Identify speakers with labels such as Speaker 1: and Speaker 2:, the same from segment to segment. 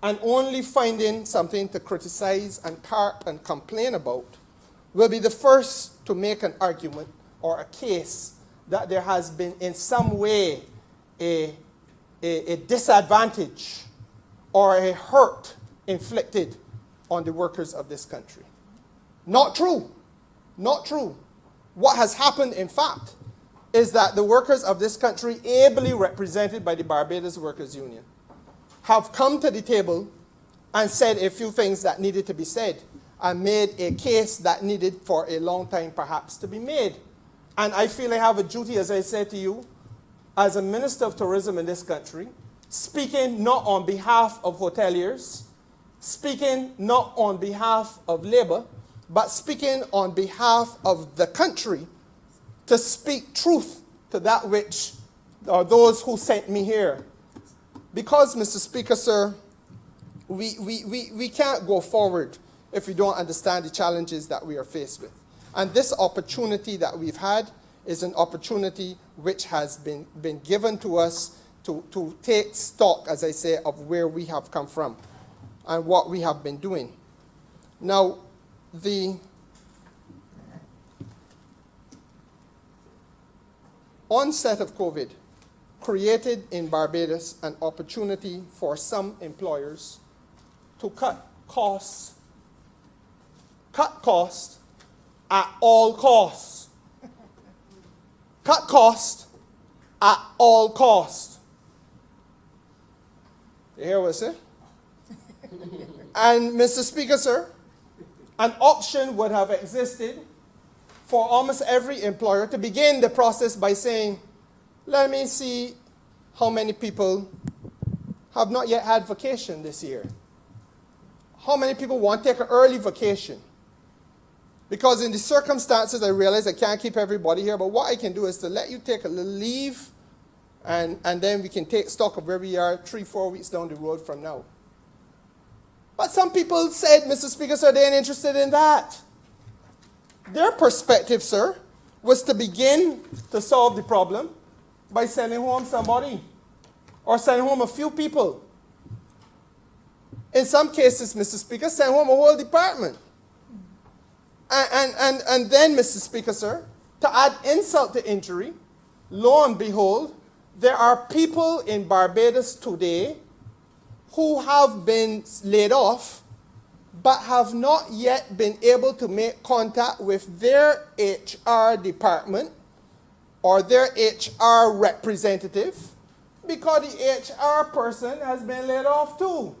Speaker 1: and only finding something to criticize and carp and complain about will be the first to make an argument or a case that there has been in some way a disadvantage or a hurt inflicted on the workers of this country. Not true. Not true. What has happened, in fact, is that the workers of this country, ably represented by the Barbados Workers Union, have come to the table and said a few things that needed to be said and made a case that needed for a long time perhaps to be made. And I feel I have a duty, as I said to you, as a Minister of Tourism in this country, speaking not on behalf of hoteliers, speaking not on behalf of labor, but speaking on behalf of the country, to speak truth to that which are those who sent me here. Because, Mr. Speaker, sir, we can't go forward if we don't understand the challenges that we are faced with. And this opportunity that we've had is an opportunity which has been given to us to take stock, as I say, of where we have come from and what we have been doing. Now, the onset of COVID created in Barbados an opportunity for some employers to cut costs at all costs. Cut costs at all costs. You hear what I say? And, Mr. Speaker, sir, an option would have existed for almost every employer to begin the process by saying, let me see how many people have not yet had vacation this year. How many people want to take an early vacation? Because in the circumstances, I realize I can't keep everybody here, but what I can do is to let you take a little leave, and then we can take stock of where we are 3-4 weeks down the road from now. But some people said, Mr. Speaker, sir, they ain't interested in that. Their perspective, sir, was to begin to solve the problem by sending home somebody or sending home a few people. In some cases, Mr. Speaker, send home a whole department. And then, Mr. Speaker, sir, to add insult to injury, lo and behold, there are people in Barbados today who have been laid off but have not yet been able to make contact with their HR department or their HR representative because the HR person has been laid off too.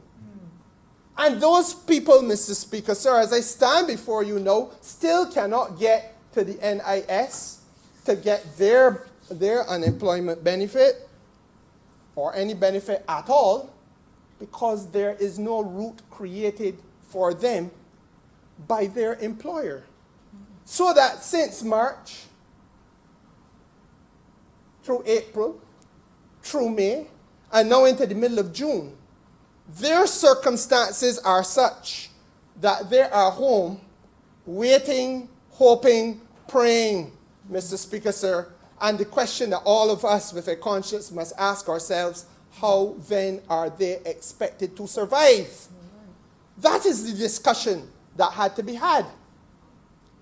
Speaker 1: And those people, Mr. Speaker, sir, as I stand before you now, still cannot get to the NIS to get their unemployment benefit or any benefit at all because there is no route created for them by their employer. So that since March, through April, through May, and now into the middle of June, their circumstances are such that they are home, waiting, hoping, praying, Mr. Speaker, sir. And the question that all of us with a conscience must ask ourselves, how then are they expected to survive? That is the discussion that had to be had.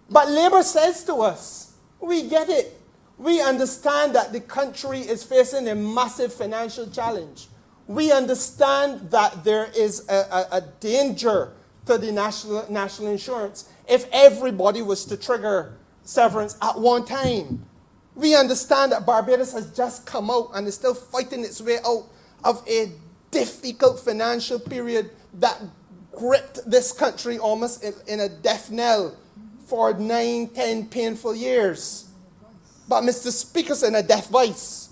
Speaker 1: But Labour says to us, we get it. We understand that the country is facing a massive financial challenge. We understand that there is a danger to the national insurance if everybody was to trigger severance at one time. We understand that Barbados has just come out and is still fighting its way out of a difficult financial period that gripped this country almost in a death knell for 9-10 painful years. But Mr. Speaker, sir, in a death vice.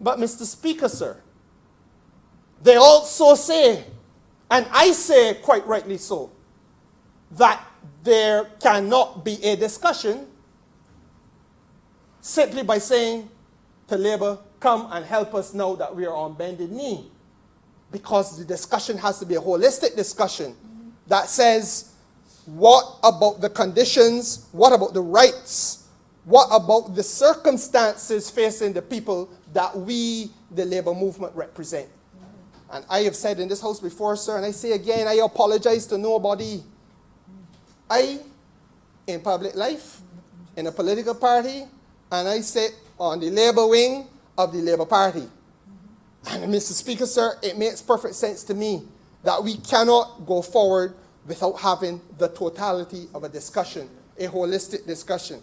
Speaker 1: But Mr. Speaker, sir, they also say, and I say quite rightly so, that there cannot be a discussion simply by saying to Labour, come and help us now that we are on bended knee. Because the discussion has to be a holistic discussion that says, what about the conditions? What about the rights? What about the circumstances facing the people that we, the Labour movement, represent? And I have said in this house before, sir, and I say again, I apologize to nobody. I, in public life, in a political party, and I sit on the Labour wing of the Labour Party. And Mr. Speaker, sir, it makes perfect sense to me that we cannot go forward without having the totality of a discussion, a holistic discussion.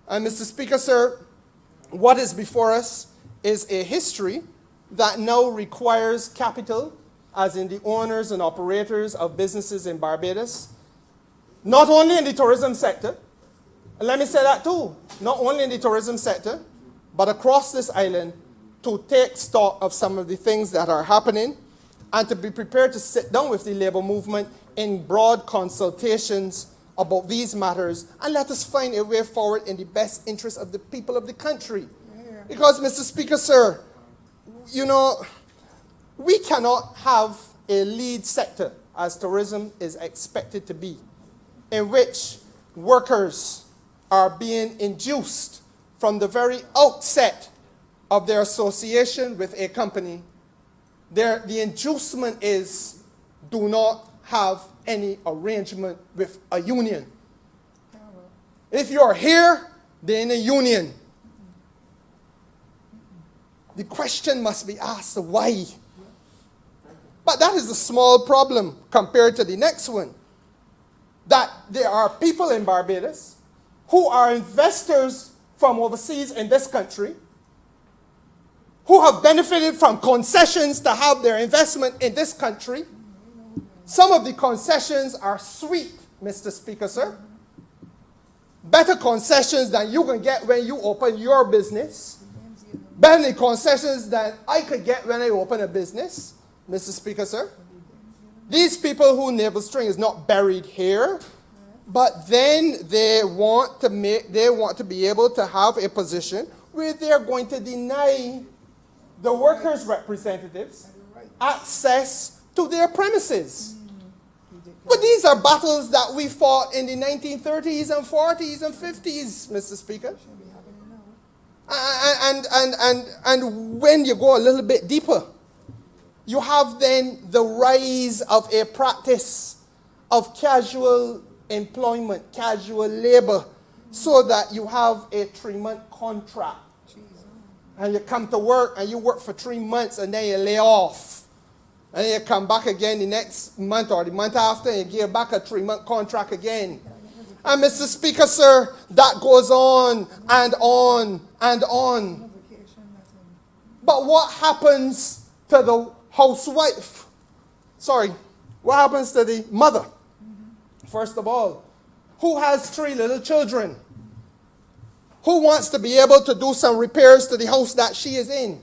Speaker 1: And Mr. Speaker, sir, what is before us is a history that now requires capital, as in the owners and operators of businesses in Barbados, not only in the tourism sector, and let me say that too, not only in the tourism sector, but across this island, to take stock of some of the things that are happening and to be prepared to sit down with the labor movement in broad consultations about these matters, and let us find a way forward in the best interest of the people of the country. Because, Mr. Speaker, sir, you know, we cannot have a lead sector, as tourism is expected to be, in which workers are being induced from the very outset of their association with a company. The inducement is, do not have any arrangement with a union. If you're here, they're in a union. The question must be asked, why? But that is a small problem compared to the next one. That there are people in Barbados who are investors from overseas in this country, who have benefited from concessions to have their investment in this country. Some of the concessions are sweet, Mr. Speaker, sir. Better concessions than you can get when you open your business. Better concessions than I could get when I open a business, Mr. Speaker, sir. These people whose navel string is not buried here, but then they want to be able to have a position where they're going to deny the workers' representatives access to their premises. But these are battles that we fought in the 1930s and 40s and 50s, Mr. Speaker. And when you go a little bit deeper, you have then the rise of a practice of casual employment, casual labor, so that you have a 3-month contract. And you come to work and you work for 3 months and then you lay off. And then you come back again the next month or the month after and you give back a 3-month contract again. And Mr. Speaker, sir, that goes on and on and on. But what happens to the housewife? Sorry, what happens to the mother? First of all, who has 3 little children? Who wants to be able to do some repairs to the house that she is in?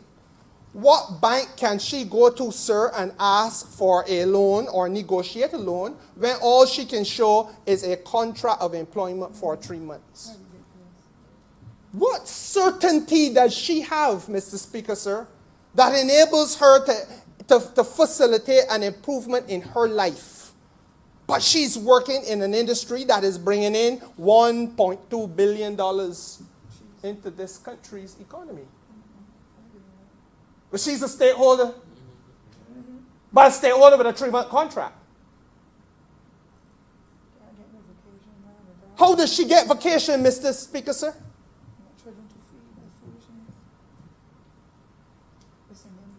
Speaker 1: What bank can she go to, sir, and ask for a loan or negotiate a loan when all she can show is a contract of employment for 3 months? What certainty does she have, Mr. Speaker, sir, that enables her to facilitate an improvement in her life? But she's working in an industry that is bringing in $1.2 billion into this country's economy. But she's a stakeholder, but a stakeholder with a 3-month contract. How does she get vacation, Mr. Speaker, sir?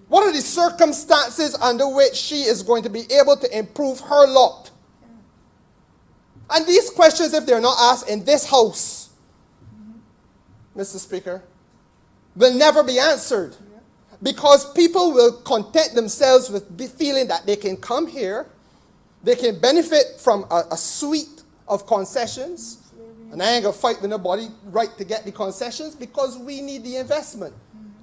Speaker 1: What are the circumstances under which she is going to be able to improve her lot? And these questions, if they're not asked in this house, Mr. Speaker, will never be answered. Because people will content themselves with feeling that they can come here, they can benefit from a suite of concessions, and I ain't going to fight with nobody right to get the concessions because we need the investment.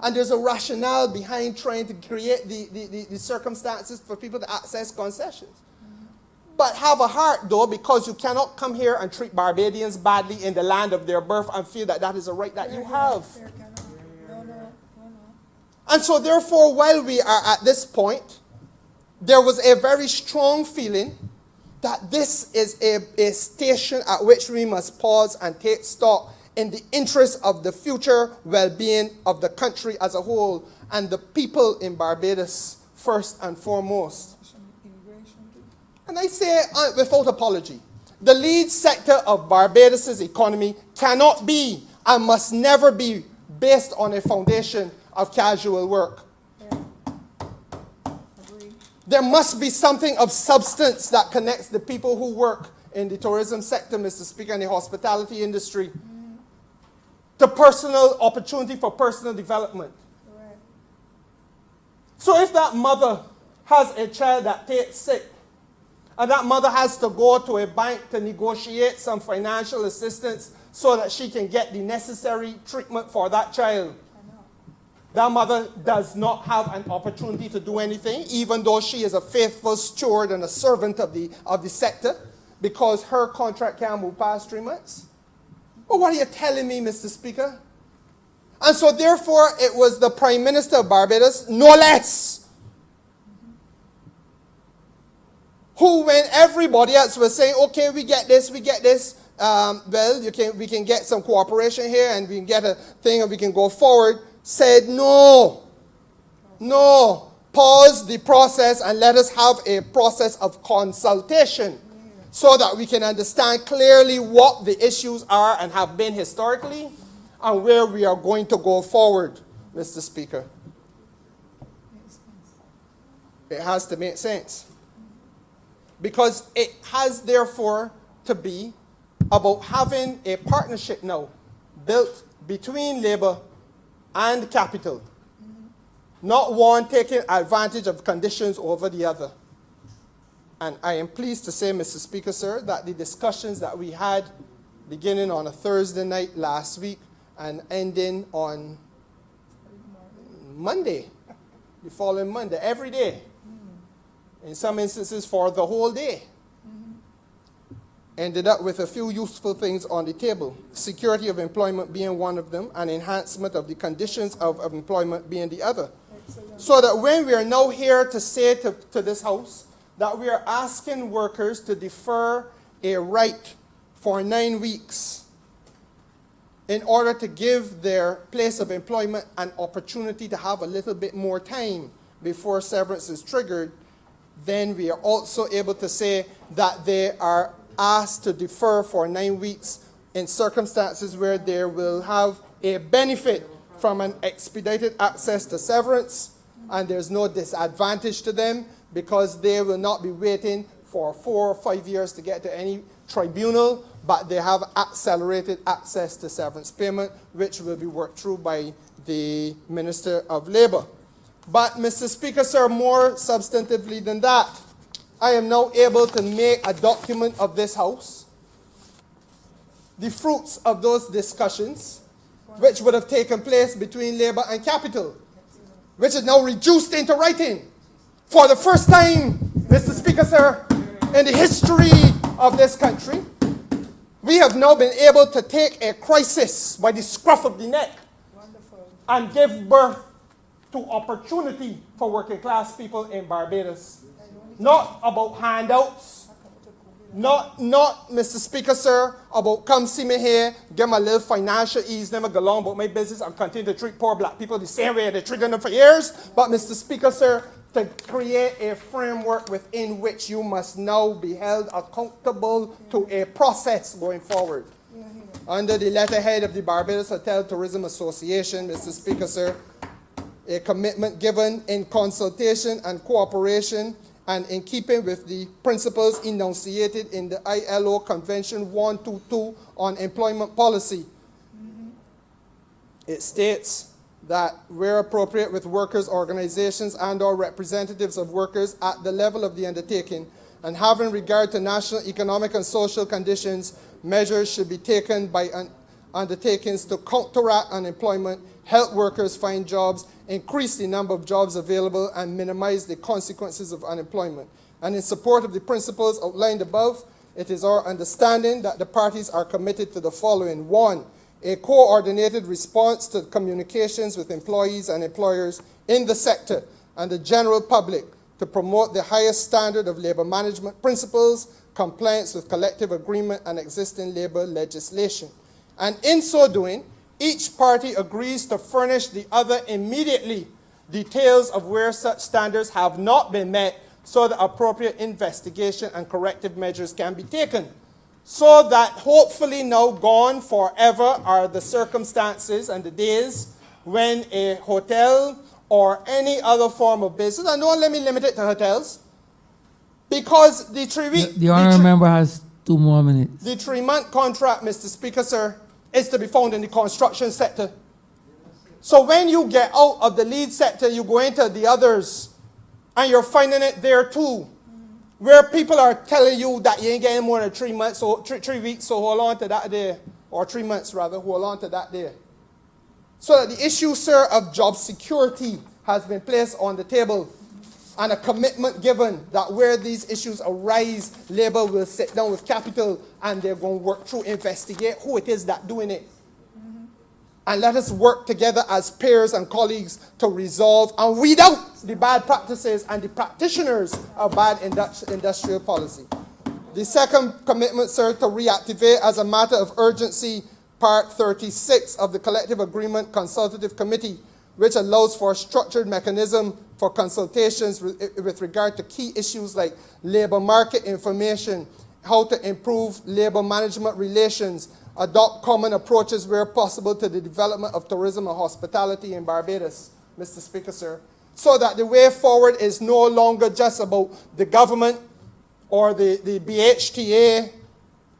Speaker 1: And there's a rationale behind trying to create the circumstances for people to access concessions. But have a heart, though, because you cannot come here and treat Barbadians badly in the land of their birth and feel that that is a right that you have. And so, therefore, while we are at this point, there was a very strong feeling that this is a station at which we must pause and take stock in the interest of the future well-being of the country as a whole and the people in Barbados first and foremost. And I say without apology, the lead sector of Barbados' economy cannot be and must never be based on a foundation of casual work. There must be something of substance that connects the people who work in the tourism sector, Mr. Speaker, and the hospitality industry, to personal opportunity for personal development. Right. So if that mother has a child that takes sick, and that mother has to go to a bank to negotiate some financial assistance so that she can get the necessary treatment for that child, that mother does not have an opportunity to do anything, even though she is a faithful steward and a servant of the sector, because her contract can't move past 3 months. Well, what are you telling me, Mr. Speaker? And so therefore, it was the Prime Minister of Barbados, no less, who, when everybody else was saying, okay, we get this, well, we can get some cooperation here, and we can get a thing, and we can go forward, said, no, pause the process and let us have a process of consultation so that we can understand clearly what the issues are and have been historically and where we are going to go forward, Mr. Speaker. It has to make sense. Because it has, therefore, to be about having a partnership now built between labor and capital. Not one taking advantage of conditions over the other. And I am pleased to say, Mr. Speaker, sir, that the discussions that we had beginning on a Thursday night last week and ending on Monday, the following Monday, every day, in some instances for the whole day, ended up with a few useful things on the table. Security of employment being one of them, and enhancement of the conditions of employment being the other. Excellent. So that when we are now here to say to this House that we are asking workers to defer a right for 9 weeks in order to give their place of employment an opportunity to have a little bit more time before severance is triggered, then we are also able to say that they are asked to defer for 9 weeks in circumstances where they will have a benefit from an expedited access to severance, and there's no disadvantage to them because they will not be waiting for 4 or 5 years to get to any tribunal, but they have accelerated access to severance payment, which will be worked through by the Minister of Labour. But, Mr. Speaker, sir, more substantively than that, I am now able to make a document of this House, the fruits of those discussions, which would have taken place between Labour and Capital, which is now reduced into writing. For the first time, Mr. Speaker, sir, in the history of this country, we have now been able to take a crisis by the scruff of the neck and give birth to opportunity for working class people in Barbados. Not about handouts, not, Mr. Speaker, sir, about come see me here, give me a little financial ease, never go along about my business and continue to treat poor black people the same way they treated them for years. But, Mr. Speaker, sir, to create a framework within which you must now be held accountable to a process going forward. Under the letterhead of the Barbados Hotel Tourism Association, Mr. Speaker, sir, a commitment given in consultation and cooperation and in keeping with the principles enunciated in the ILO Convention 122 on employment policy. It states that where appropriate with workers' organizations and or representatives of workers at the level of the undertaking, and having regard to national economic and social conditions, measures should be taken by undertakings to counteract unemployment, help workers find jobs, increase the number of jobs available, and minimize the consequences of unemployment. And in support of the principles outlined above, it is our understanding that the parties are committed to the following. 1, a coordinated response to communications with employees and employers in the sector and the general public to promote the highest standard of labor management principles, compliance with collective agreement and existing labor legislation. And in so doing, each party agrees to furnish the other immediately details of where such standards have not been met so that appropriate investigation and corrective measures can be taken. So that hopefully now gone forever are the circumstances and the days when a hotel or any other form of business, and don't let me limit it to hotels, because the 3 week...
Speaker 2: The honourable member has 2 more minutes.
Speaker 1: The 3-month contract, Mr. Speaker, sir, is to be found in the construction sector. So when you get out of the lead sector, you go into the others, and you're finding it there too, where people are telling you that you ain't getting more than 3 months, so 3 weeks, so hold on to that day, or 3 months rather, hold on to that day. So that the issue, sir, of job security has been placed on the table, and a commitment given that where these issues arise, Labour will sit down with capital and they're going to work through, investigate who it is that doing it. And let us work together as peers and colleagues to resolve and weed out the bad practices and the practitioners of bad industrial policy. The second commitment, sir, to reactivate as a matter of urgency Part 36 of the Collective Agreement Consultative Committee, which allows for a structured mechanism for consultations with regard to key issues like labour market information, how to improve labour management relations, adopt common approaches where possible to the development of tourism and hospitality in Barbados, Mr. Speaker, sir, so that the way forward is no longer just about the government or the BHTA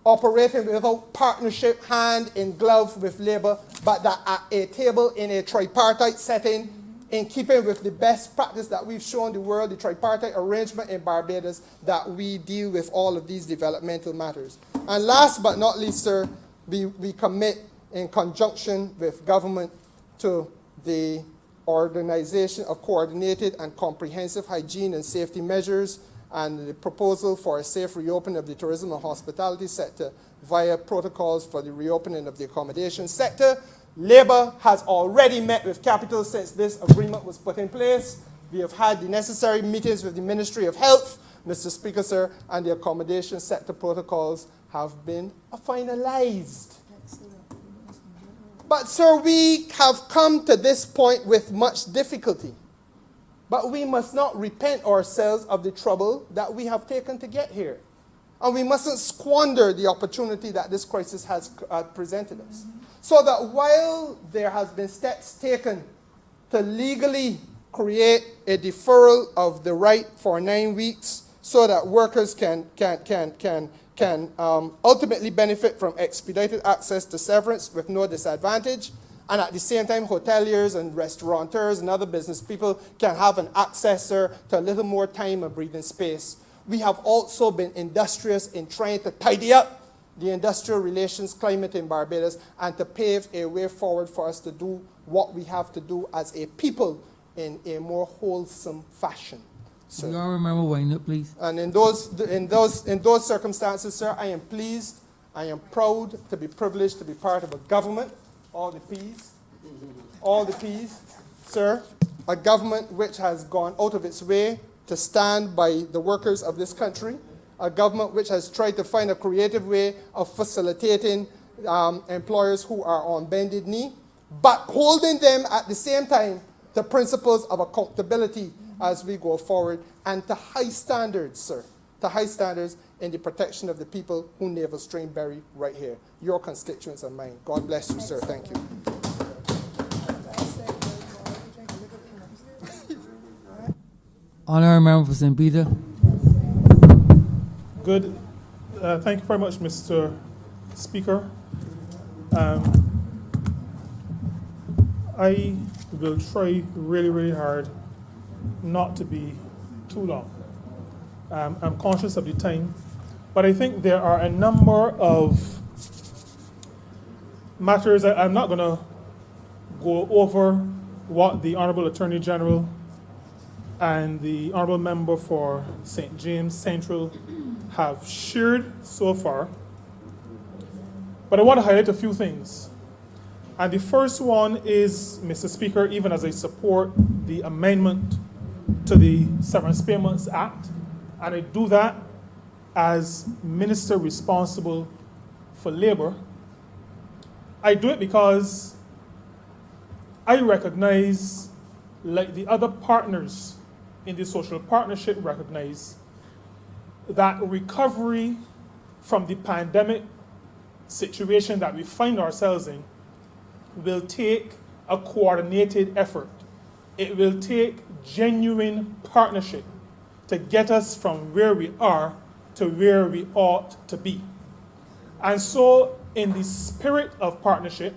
Speaker 1: operating without partnership, hand in glove with Labour, but that at a table in a tripartite setting, in keeping with the best practice that we've shown the world, the tripartite arrangement in Barbados, that we deal with all of these developmental matters. And last but not least, sir, we commit in conjunction with government to the organization of coordinated and comprehensive hygiene and safety measures and the proposal for a safe reopening of the tourism and hospitality sector via protocols for the reopening of the accommodation sector. Labour has already met with capital since this agreement was put in place. We have had the necessary meetings with the Ministry of Health, Mr. Speaker, sir, and the accommodation sector protocols have been finalized. But, sir, we have come to this point with much difficulty. But we must not repent ourselves of the trouble that we have taken to get here. And we mustn't squander the opportunity that this crisis has presented us. So that while there has been steps taken to legally create a deferral of the right for 9 weeks so that workers can ultimately benefit from expedited access to severance with no disadvantage, and at the same time, hoteliers and restaurateurs and other business people can have an accessor to a little more time and breathing space. We have also been industrious in trying to tidy up the industrial relations climate in Barbados and to pave a way forward for us to do what we have to do as a people in a more wholesome fashion.
Speaker 2: So, you all remember winding up, please.
Speaker 1: And in those circumstances, sir, I am pleased, I am proud to be privileged to be part of a government, all the P's, sir, a government which has gone out of its way to stand by the workers of this country, a government which has tried to find a creative way of facilitating employers who are on bended knee, but holding them at the same time to principles of accountability as we go forward, and to high standards, sir, to high standards in the protection of the people who navel strain bury right here. Your constituents and mine. God bless you, sir. Thank you.
Speaker 2: Honourable member for St. Peter.
Speaker 3: Good. Thank you very much, Mr. Speaker. I will try really, really hard not to be too long. I'm conscious of the time, but I think there are a number of matters that I'm not going to go over what the Honourable Attorney General and the Honourable Member for St. James Central have shared so far, but I want to highlight a few things. And the first one is, Mr. Speaker, even as I support the amendment to the Severance Payments Act, and I do that as Minister responsible for Labour, I do it because I recognize like the other partners in the social partnership, recognize that recovery from the pandemic situation that we find ourselves in will take a coordinated effort. It will take genuine partnership to get us from where we are to where we ought to be. And so, in the spirit of partnership,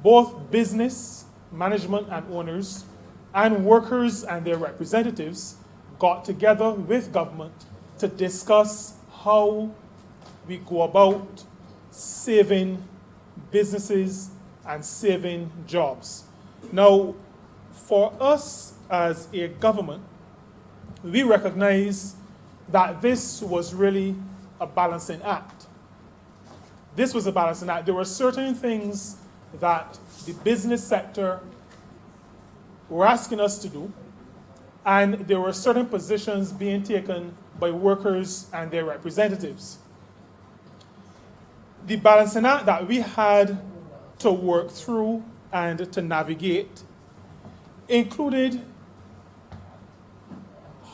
Speaker 3: both business, management and owners, and workers and their representatives got together with government to discuss how we go about saving businesses and saving jobs. Now, for us as a government, we recognize that this was really a balancing act. This was a balancing act. There were certain things that the business sector were asking us to do, and there were certain positions being taken by workers and their representatives. The balancing act that we had to work through and to navigate included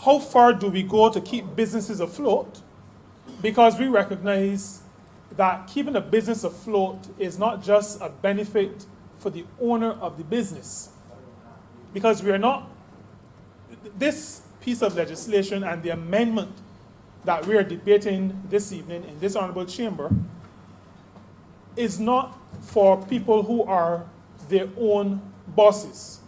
Speaker 3: how far do we go to keep businesses afloat, because we recognize that keeping a business afloat is not just a benefit for the owner of the business, because we are not, this piece of legislation and the amendment that we are debating this evening in this honorable chamber is not for people who are their own bosses.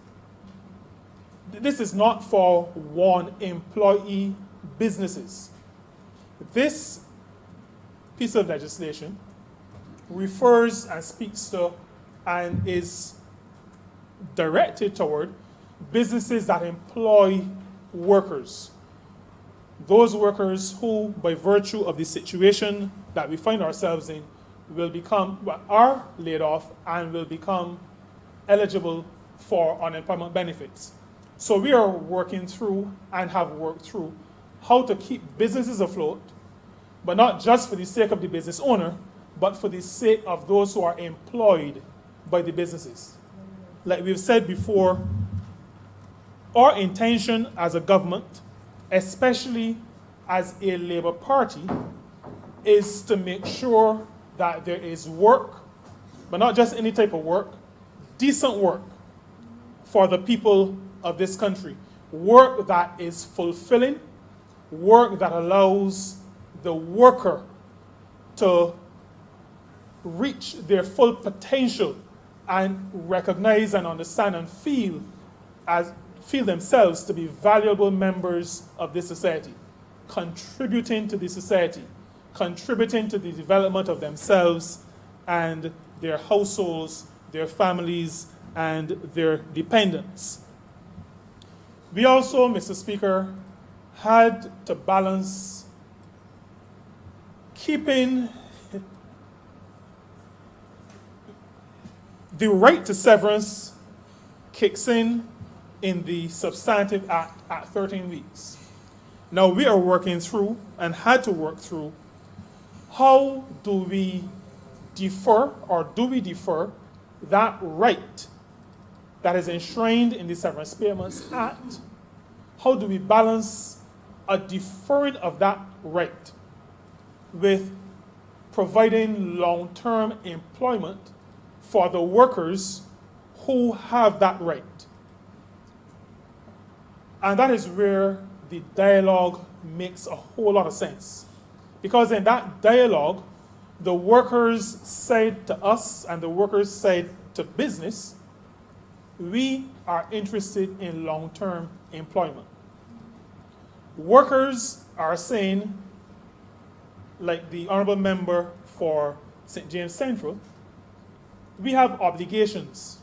Speaker 3: This is not for one employee businesses. This piece of legislation refers and speaks to and is directed toward businesses that employ workers. Those workers who, by virtue of the situation that we find ourselves in, are laid off and will become eligible for unemployment benefits. So we are working through and have worked through how to keep businesses afloat, but not just for the sake of the business owner, but for the sake of those who are employed by the businesses. Like we've said before, our intention as a government, especially as a Labour Party, is to make sure that there is work, but not just any type of work, decent work for the people of this country. Work that is fulfilling, work that allows the worker to reach their full potential and recognize and understand and feel themselves to be valuable members of this society, contributing to the society, contributing to the development of themselves and their households, their families, and their dependents. We also, Mr. Speaker, had to balance keeping the right to severance kicks in the substantive act at 13 weeks. Now we are working through and had to work through how do we defer that right that is enshrined in the Severance Payments Act? How do we balance a deferring of that right with providing long-term employment for the workers who have that right? And that is where the dialogue makes a whole lot of sense. Because in that dialogue, the workers said to us and the workers said to business, we are interested in long-term employment. Workers are saying, like the honorable member for St. James Central, we have obligations.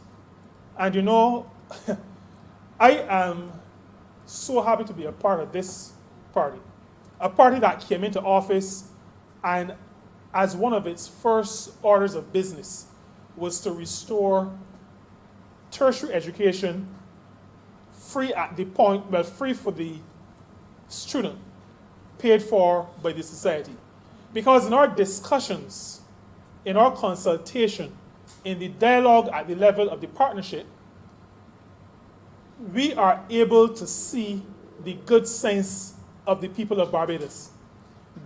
Speaker 3: And you know, I am so happy to be a part of this party. A party that came into office and as one of its first orders of business was to restore tertiary education free at the point, well, free for the student, paid for by the society. Because in our discussions, in our consultation, in the dialogue at the level of the partnership, we are able to see the good sense of the people of Barbados.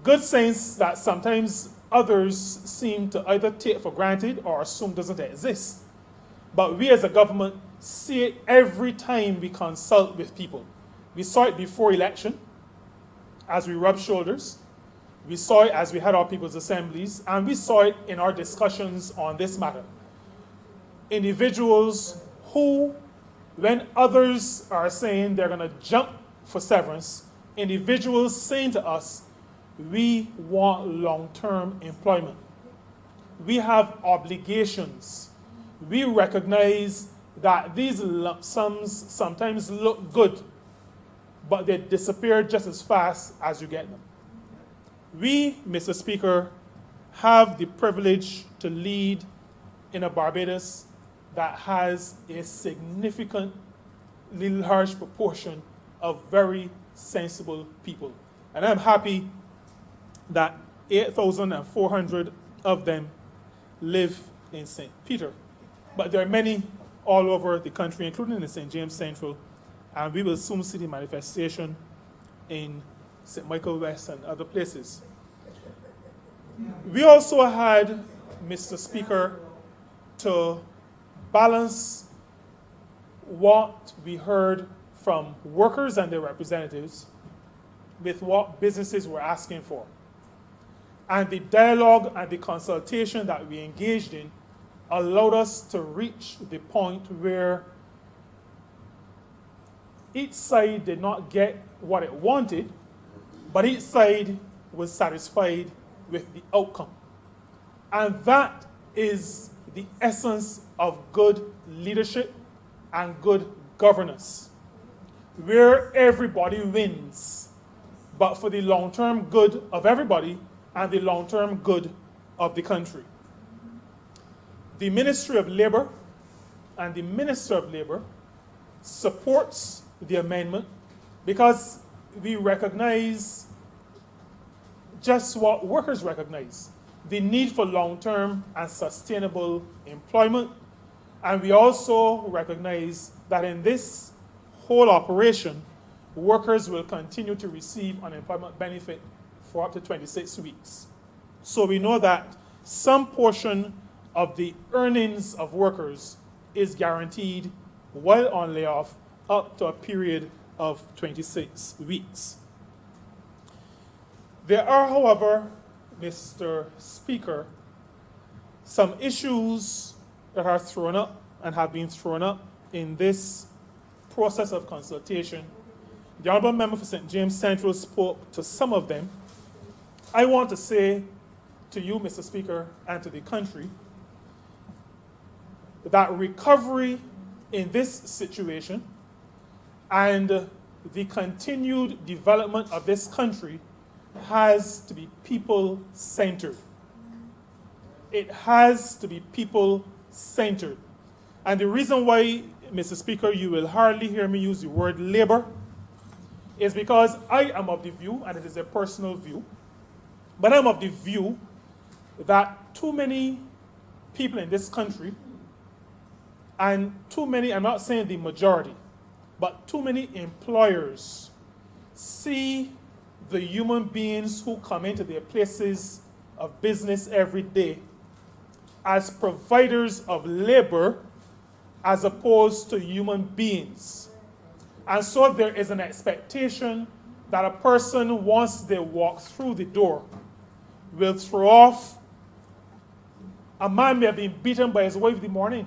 Speaker 3: Good sense that sometimes others seem to either take for granted or assume doesn't exist. But we as a government see it every time we consult with people. We saw it before election, as we rubbed shoulders. We saw it as we had our people's assemblies, and we saw it in our discussions on this matter. Individuals who, when others are saying they're going to jump for severance, individuals saying to us, we want long-term employment. We have obligations. We recognize that these lump sums sometimes look good, but they disappear just as fast as you get them. We, Mr. Speaker, have the privilege to lead in a Barbados that has a significantly large proportion of very sensible people. And I'm happy that 8,400 of them live in St. Peter. But there are many all over the country, including in St. James Central, and we will soon see the manifestation in St. Michael West and other places. We also had, Mr. Speaker, to balance what we heard from workers and their representatives with what businesses were asking for. And the dialogue and the consultation that we engaged in allowed us to reach the point where each side did not get what it wanted, but each side was satisfied with the outcome. And that is the essence of good leadership and good governance, where everybody wins, but for the long-term good of everybody and the long-term good of the country. The Ministry of Labor and the Minister of Labor supports the amendment because we recognize just what workers recognize, the need for long-term and sustainable employment. And we also recognize that in this whole operation, workers will continue to receive unemployment benefit for up to 26 weeks. So we know that some portion of the earnings of workers is guaranteed while on layoff up to a period of 26 weeks. There are, however, Mr. Speaker, some issues that are thrown up and have been thrown up in this process of consultation. The Honourable Member for St. James Central spoke to some of them. I want to say to you, Mr. Speaker, and to the country, that recovery in this situation and the continued development of this country has to be people-centered. It has to be people-centered. And the reason why, Mr. Speaker, you will hardly hear me use the word labor is because I am of the view, and it is a personal view, but I'm of the view that too many people in this country, and too many, I'm not saying the majority, but too many employers see the human beings who come into their places of business every day as providers of labor as opposed to human beings. And so there is an expectation that a person, once they walk through the door, will throw off. A man may have been beaten by his wife the morning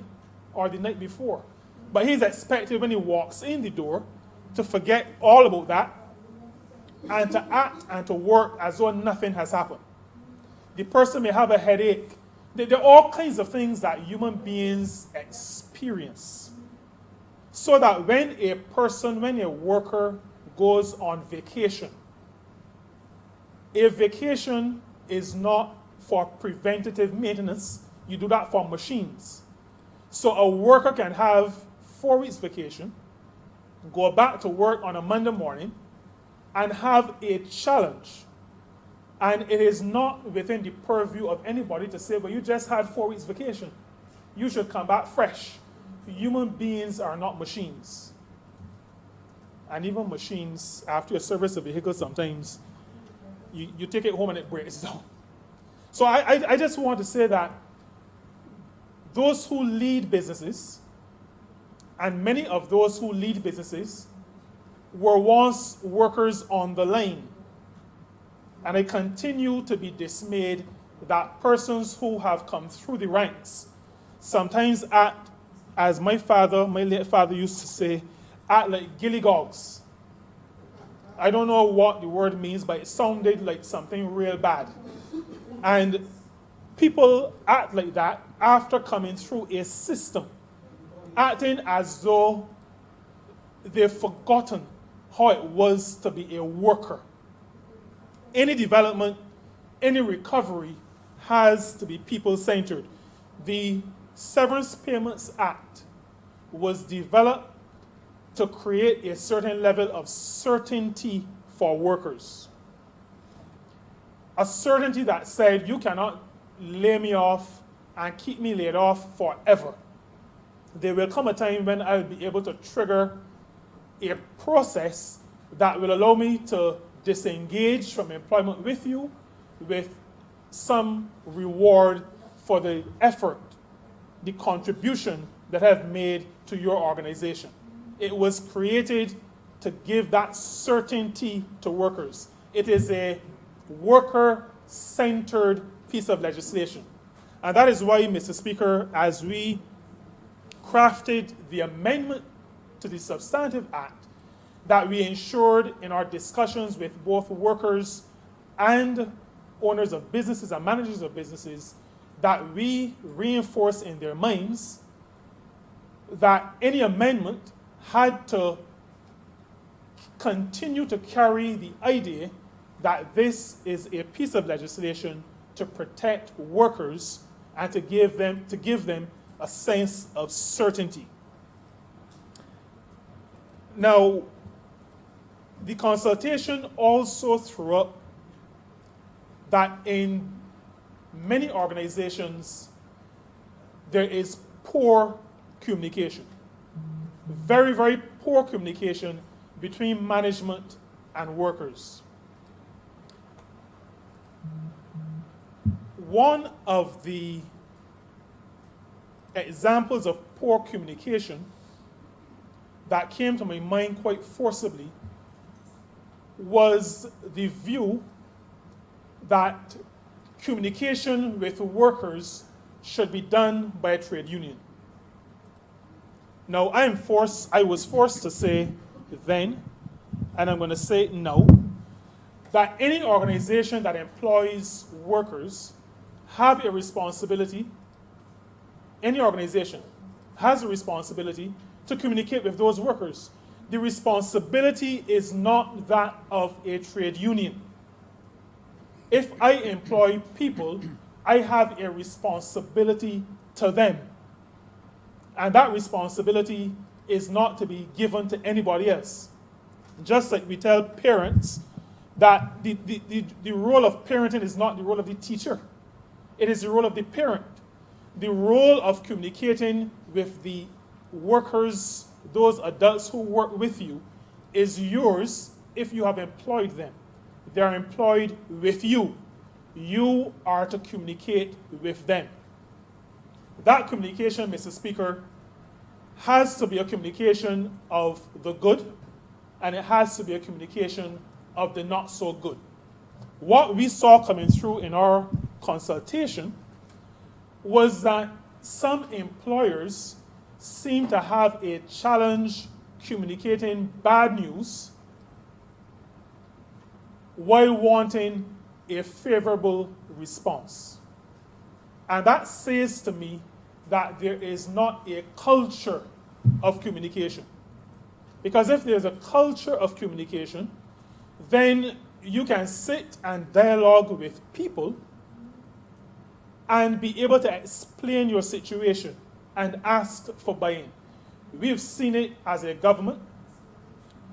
Speaker 3: or the night before, but he's expected when he walks in the door to forget all about that and to act and to work as though nothing has happened. The person may have a headache. There are all kinds of things that human beings experience. So that when a person, when a worker goes on vacation, a vacation is not for preventative maintenance. You do that for machines. So a worker can have 4 weeks vacation, go back to work on a Monday morning, and have a challenge. And it is not within the purview of anybody to say, well, you just had 4 weeks vacation. You should come back fresh. Human beings are not machines. and even machines, after you service a vehicle, sometimes you take it home and it breaks down. So I just want to say that those who lead businesses, and many of those who lead businesses, were once workers on the line. And I continue to be dismayed that persons who have come through the ranks sometimes act, as my late father used to say, act like gillygogs. I don't know what the word means, but it sounded like something real bad. And people act like that after coming through a system, acting as though they've forgotten how it was to be a worker. Any development, any recovery has to be people-centered. The Severance Payments Act was developed to create a certain level of certainty for workers. A certainty that said, you cannot lay me off and keep me laid off forever. There will come a time when I'll be able to trigger a process that will allow me to disengage from employment with you with some reward for the effort, the contribution that I've made to your organization. It was created to give that certainty to workers. It is a worker-centered piece of legislation. And that is why, Mr. Speaker, as we crafted the amendment to the Substantive Act, that we ensured in our discussions with both workers and owners of businesses and managers of businesses, that we reinforce in their minds that any amendment had to continue to carry the idea that this is a piece of legislation to protect workers and to give them a sense of certainty. Now, the consultation also threw up that in many organizations there is poor communication. Very, very poor communication between management and workers. One of the examples of poor communication that came to my mind quite forcibly was the view that communication with workers should be done by a trade union. Now, I was forced to say then, and I'm going to say now, that any organization that employs workers have a responsibility, any organization has a responsibility to communicate with those workers. The responsibility is not that of a trade union. If I employ people, I have a responsibility to them. And that responsibility is not to be given to anybody else. Just like we tell parents that the role of parenting is not the role of the teacher. It is the role of the parent. The role of communicating with the workers, those adults who work with you, is yours if you have employed them. They are employed with you. You are to communicate with them. That communication, Mr. Speaker, has to be a communication of the good, and it has to be a communication of the not so good. What we saw coming through in our consultation was that some employers seem to have a challenge communicating bad news while wanting a favorable response. And that says to me that there is not a culture of communication. Because if there's a culture of communication, then you can sit and dialogue with people and be able to explain your situation and ask for buy-in. We've seen it as a government.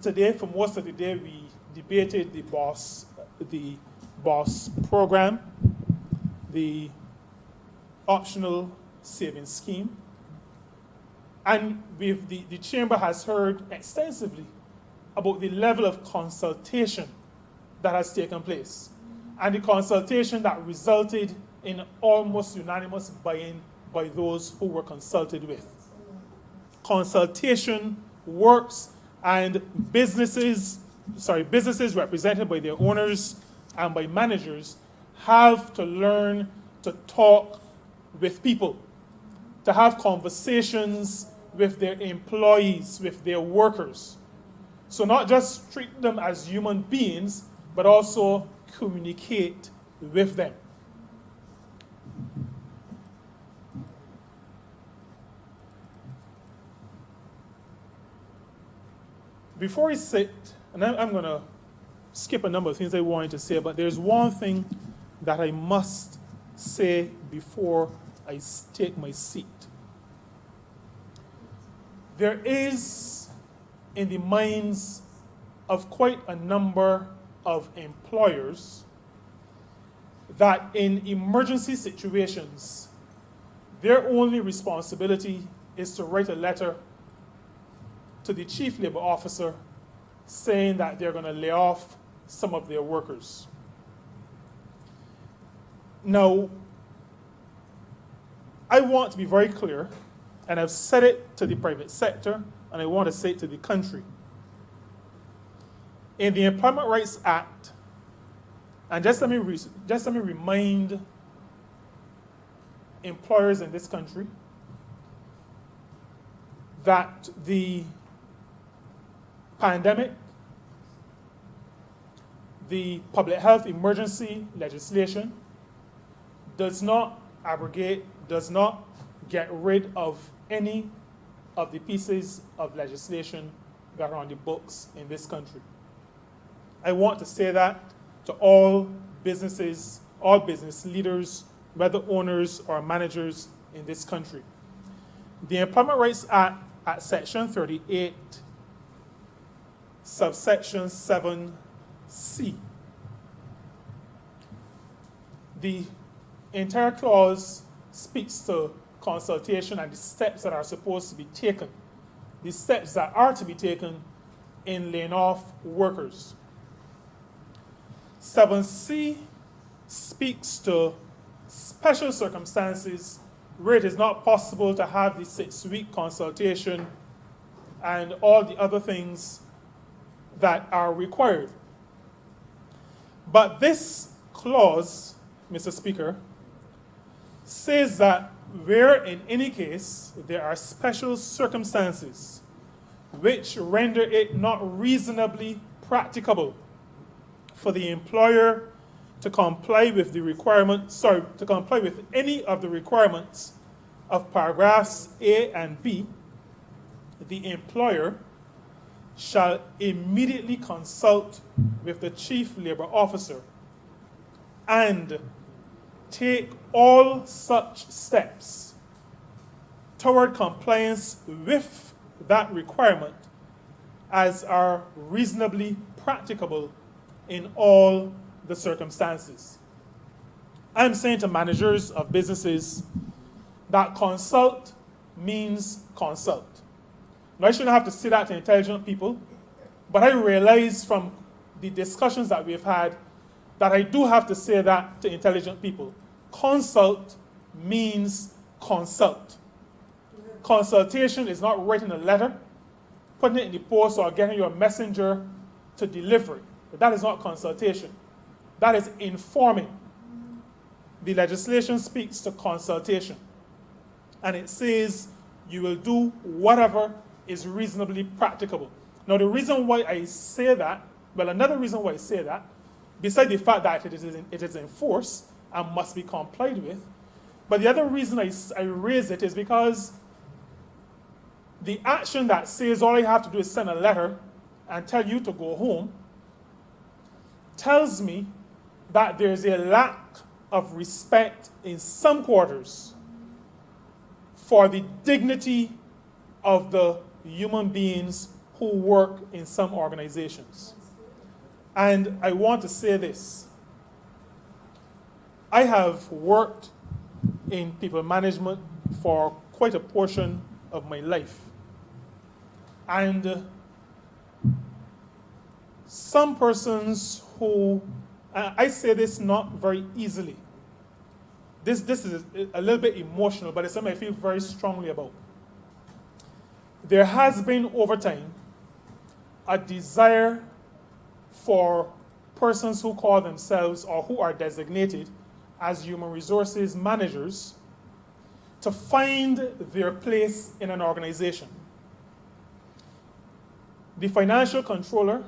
Speaker 3: Today, for most of the day, we debated the BOSS program, the optional savings scheme. And the chamber has heard extensively about the level of consultation that has taken place, and the consultation that resulted in almost unanimous buy-in by those who were consulted with. Consultation works, and businesses represented by their owners and by managers have to learn to talk with people, to have conversations with their employees, with their workers. So not just treat them as human beings, but also communicate with them. Before I sit, and I'm going to skip a number of things I wanted to say, but there's one thing that I must say before I take my seat. There is, in the minds of quite a number of employers, that in emergency situations, their only responsibility is to write a letter to the chief labor officer saying that they're going to lay off some of their workers. Now, I want to be very clear, and I've said it to the private sector, and I want to say it to the country. In the Employment Rights Act, and just let me remind employers in this country that the pandemic, the public health emergency legislation does not abrogate, does not get rid of any of the pieces of legislation that are on the books in this country. I want to say that to all businesses, all business leaders, whether owners or managers in this country. The Employment Rights Act at Section 38, subsection 7C. The entire clause speaks to consultation and the steps that are supposed to be taken, the steps that are to be taken in laying off workers. 7C speaks to special circumstances where it is not possible to have the 6-week consultation and all the other things that are required. But this clause, Mr. Speaker, says that where in any case there are special circumstances which render it not reasonably practicable for the employer to comply with the to comply with any of the requirements of paragraphs A and B, the employer shall immediately consult with the chief labor officer and take all such steps toward compliance with that requirement as are reasonably practicable in all the circumstances. I'm saying to managers of businesses that consult means consult. Now, I shouldn't have to say that to intelligent people, but I realize from the discussions that we've had that I do have to say that to intelligent people. Consult means consult. Consultation is not writing a letter, putting it in the post, or getting your messenger to deliver it. But that is not consultation. That is informing. The legislation speaks to consultation. And it says you will do whatever is reasonably practicable. Now, the reason why I say that, well, another reason why I say that, besides the fact that it is enforced and must be complied with, but the other reason I raise it is because the action that says all you have to do is send a letter and tell you to go home tells me that there's a lack of respect in some quarters for the dignity of the human beings who work in some organizations. And I want to say this. I have worked in people management for quite a portion of my life. And some persons who, I say this not very easily. This is a little bit emotional, but it's something I feel very strongly about. There has been over time a desire for persons who call themselves or who are designated as human resources managers to find their place in an organization. The financial controller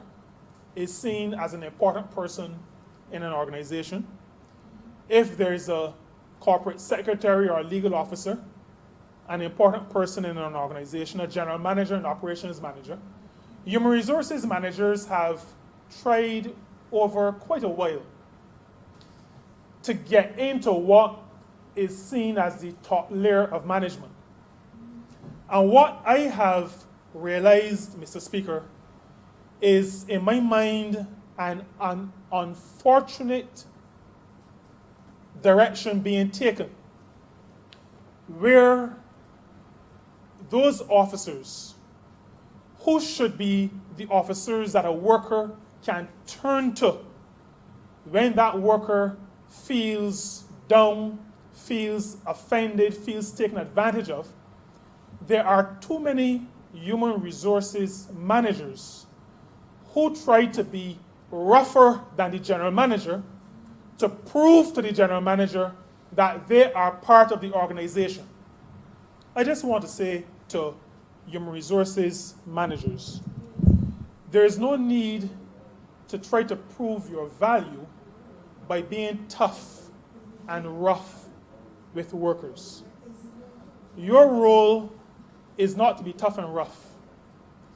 Speaker 3: is seen as an important person in an organization. If there is a corporate secretary or a legal officer, an important person in an organization, a general manager and operations manager, human resources managers have tried over quite a while to get into what is seen as the top layer of management. And what I have realized, Mr. Speaker, is in my mind an unfortunate direction being taken where those officers who should be the officers that a worker can turn to when that worker feels down, feels offended, feels taken advantage of, there are too many human resources managers who try to be rougher than the general manager to prove to the general manager that they are part of the organization. I just want to say to human resources managers, there is no need to try to prove your value by being tough and rough with workers. Your role is not to be tough and rough.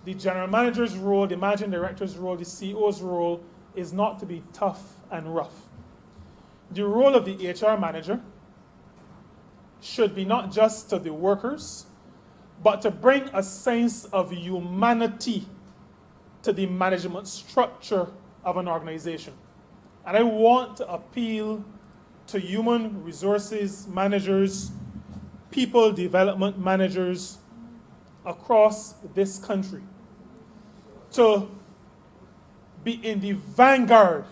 Speaker 3: The general manager's role, the managing director's role, the CEO's role is not to be tough and rough. The role of the HR manager should be not just to the workers, but to bring a sense of humanity to the management structure of an organization. And I want to appeal to human resources managers, people development managers across this country to be in the vanguard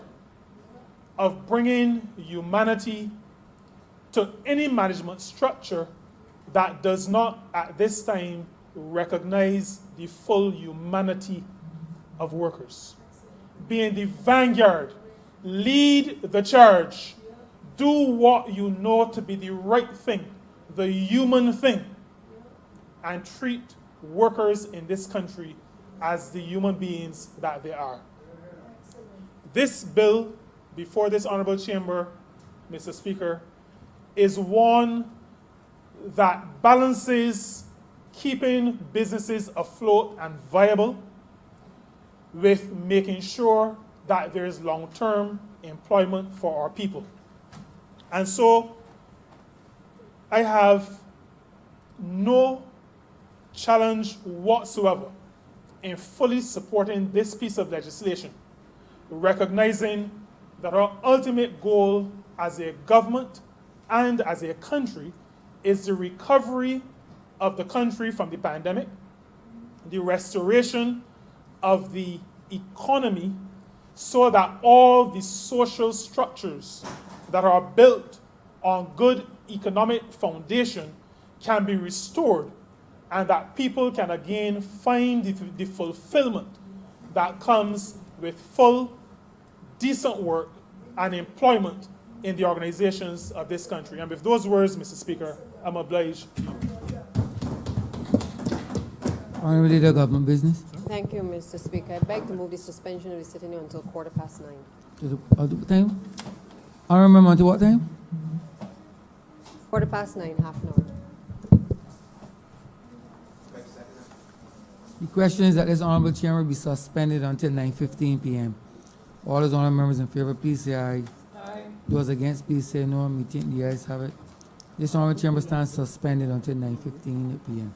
Speaker 3: of bringing humanity to any management structure that does not at this time recognize the full humanity of workers. Be in the vanguard, lead the charge, do what you know to be the right thing, the human thing, and treat workers in this country as the human beings that they are. This bill before this Honourable Chamber, Mr. Speaker, is one that balances keeping businesses afloat and viable with making sure that there is long-term employment for our people. And so I have no challenge whatsoever in fully supporting this piece of legislation, recognizing that our ultimate goal as a government and as a country is the recovery of the country from the pandemic, the restoration of the economy so that all the social structures that are built on good economic foundation can be restored and that people can again find the fulfillment that comes with full, decent work and employment in the organizations of this country. And with those words, Mr. Speaker, I'm obliged.
Speaker 2: Honourable Leader, Government Business.
Speaker 4: Thank you, Mr. Speaker. I beg to move the suspension of the sitting until 9:15.
Speaker 2: To the time? Honourable Member, until what time?
Speaker 4: 9:15, half an hour.
Speaker 2: The question is that this Honourable Chamber be suspended until 9:15 p.m. All those honourable members in favour, please say aye. Aye. Those against, please say no. Me think the ayes have it. This Honourable Chamber stands suspended until 9:15 p.m.